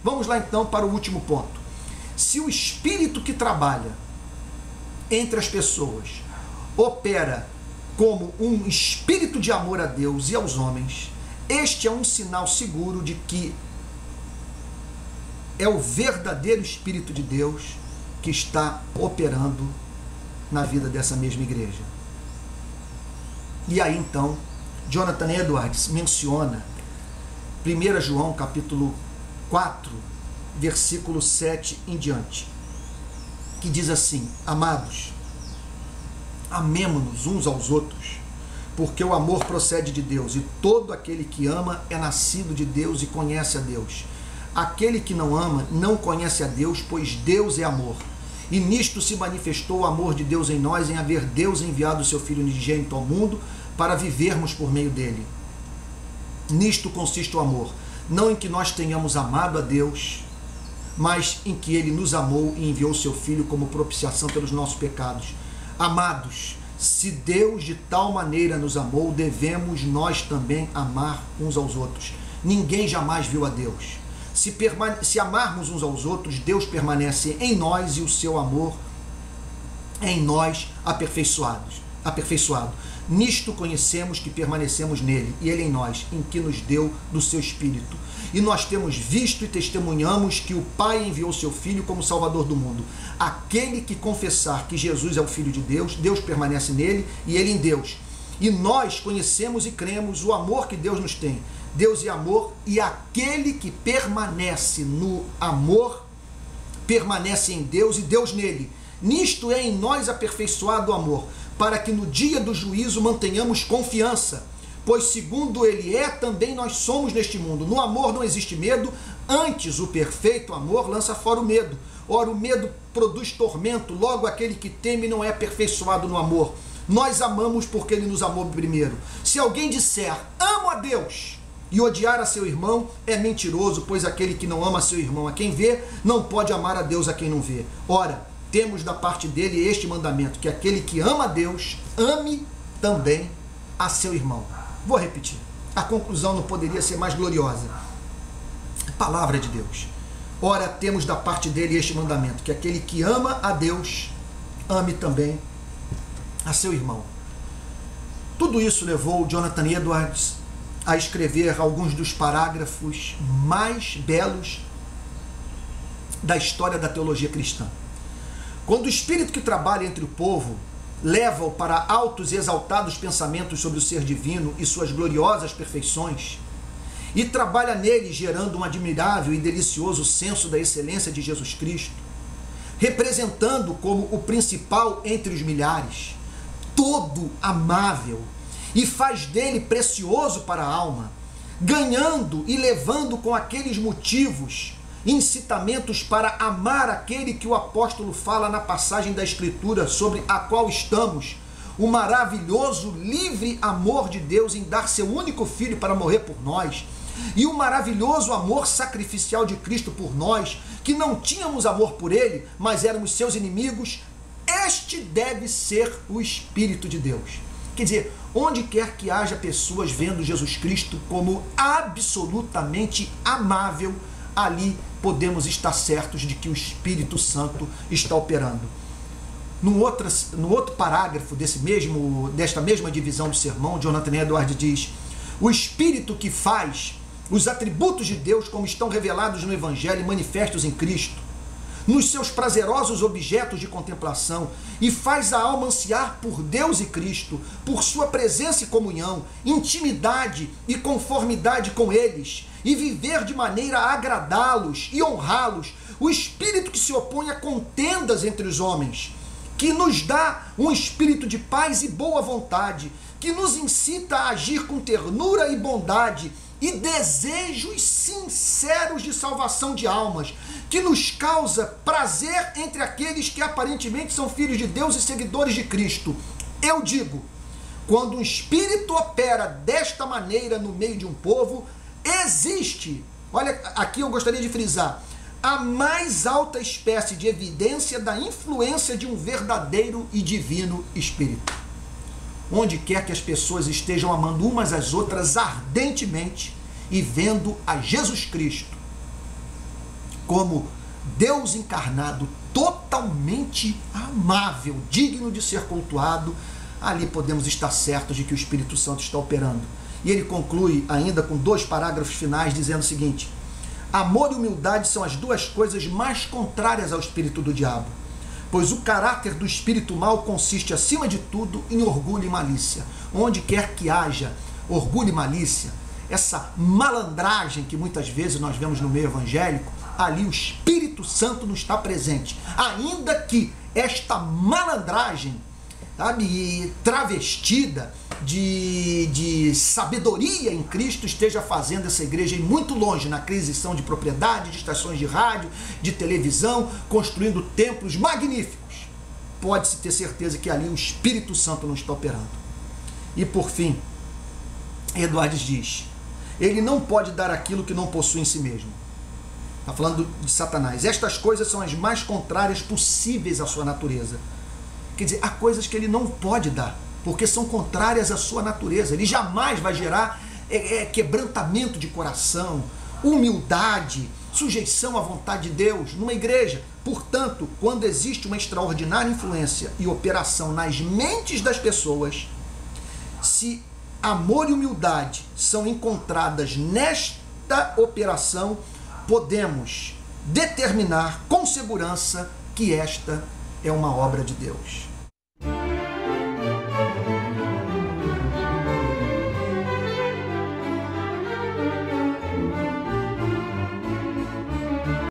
Vamos lá então para o último ponto. Se o espírito que trabalha entre as pessoas opera como um espírito de amor a Deus e aos homens, este é um sinal seguro de que é o verdadeiro Espírito de Deus que está operando na vida dessa mesma igreja. E aí então, Jonathan Edwards menciona 1 João capítulo 4, versículo 7 em diante, que diz assim: amados, amemo-nos uns aos outros, porque o amor procede de Deus, e todo aquele que ama é nascido de Deus e conhece a Deus. Aquele que não ama não conhece a Deus, pois Deus é amor. E nisto se manifestou o amor de Deus em nós, em haver Deus enviado o seu Filho unigênito ao mundo para vivermos por meio dele. Nisto consiste o amor, não em que nós tenhamos amado a Deus, mas em que ele nos amou e enviou o seu Filho como propiciação pelos nossos pecados. Amados, se Deus de tal maneira nos amou, devemos nós também amar uns aos outros. Ninguém jamais viu a Deus. Se amarmos uns aos outros, Deus permanece em nós e o seu amor em nós aperfeiçoado. Nisto conhecemos que permanecemos nele, e ele em nós, em que nos deu do seu Espírito. E nós temos visto e testemunhamos que o Pai enviou seu Filho como Salvador do mundo. Aquele que confessar que Jesus é o Filho de Deus, Deus permanece nele e ele em Deus. E nós conhecemos e cremos o amor que Deus nos tem. Deus é amor, e aquele que permanece no amor, permanece em Deus e Deus nele. Nisto é em nós aperfeiçoado o amor, para que no dia do juízo mantenhamos confiança, pois segundo ele é, também nós somos neste mundo. No amor não existe medo, antes o perfeito amor lança fora o medo. Ora, o medo produz tormento, logo aquele que teme não é aperfeiçoado no amor. Nós amamos porque ele nos amou primeiro. Se alguém disser, amo a Deus, e odiar a seu irmão, é mentiroso, pois aquele que não ama a seu irmão a quem vê, não pode amar a Deus a quem não vê. Ora, temos da parte dele este mandamento, que aquele que ama a Deus, ame também a seu irmão. Vou repetir, a conclusão não poderia ser mais gloriosa. Palavra de Deus. Ora, temos da parte dele este mandamento, que aquele que ama a Deus, ame também a seu irmão. Tudo isso levou Jonathan Edwards a escrever alguns dos parágrafos mais belos da história da teologia cristã. Quando o Espírito que trabalha entre o povo leva-o para altos e exaltados pensamentos sobre o ser divino e suas gloriosas perfeições, e trabalha nele gerando um admirável e delicioso senso da excelência de Jesus Cristo, representando como o principal entre os milhares, todo amável, e faz dele precioso para a alma, ganhando e levando com aqueles motivos, incitamentos para amar aquele que o apóstolo fala na passagem da Escritura sobre a qual estamos, o maravilhoso, livre amor de Deus em dar seu único Filho para morrer por nós, e o maravilhoso amor sacrificial de Cristo por nós, que não tínhamos amor por ele, mas éramos seus inimigos. Este deve ser o Espírito de Deus. Quer dizer, onde quer que haja pessoas vendo Jesus Cristo como absolutamente amável, ali podemos estar certos de que o Espírito Santo está operando. No outro parágrafo desta mesma divisão do sermão, Jonathan Edwards diz: o Espírito que faz os atributos de Deus como estão revelados no Evangelho e manifestos em Cristo, nos seus prazerosos objetos de contemplação, e faz a alma ansiar por Deus e Cristo, por sua presença e comunhão, intimidade e conformidade com eles, e viver de maneira a agradá-los e honrá-los. O Espírito que se opõe a contendas entre os homens, que nos dá um espírito de paz e boa vontade, que nos incita a agir com ternura e bondade, e desejos sinceros de salvação de almas, que nos causa prazer entre aqueles que aparentemente são filhos de Deus e seguidores de Cristo. Eu digo, quando um espírito opera desta maneira no meio de um povo, existe, olha, aqui eu gostaria de frisar, a mais alta espécie de evidência da influência de um verdadeiro e divino Espírito. Onde quer que as pessoas estejam amando umas às outras ardentemente e vendo a Jesus Cristo como Deus encarnado, totalmente amável, digno de ser cultuado, ali podemos estar certos de que o Espírito Santo está operando. E ele conclui ainda com 2 parágrafos finais dizendo o seguinte: amor e humildade são as 2 coisas mais contrárias ao espírito do diabo, pois o caráter do espírito mau consiste, acima de tudo, em orgulho e malícia. Onde quer que haja orgulho e malícia, essa malandragem que muitas vezes nós vemos no meio evangélico, ali o Espírito Santo não está presente. Ainda que esta malandragem, sabe, travestida de sabedoria em Cristo, esteja fazendo essa igreja ir muito longe na aquisição de propriedade, de estações de rádio, de televisão, construindo templos magníficos, pode-se ter certeza que ali o Espírito Santo não está operando. E por fim, Eduardes diz, ele não pode dar aquilo que não possui em si mesmo. Está falando de Satanás. Estas coisas são as mais contrárias possíveis à sua natureza. Quer dizer, há coisas que ele não pode dar, porque são contrárias à sua natureza. Ele jamais vai gerar quebrantamento de coração, humildade, sujeição à vontade de Deus numa igreja. Portanto, quando existe uma extraordinária influência e operação nas mentes das pessoas, se amor e humildade são encontradas nesta operação, podemos determinar com segurança que esta é uma obra de Deus.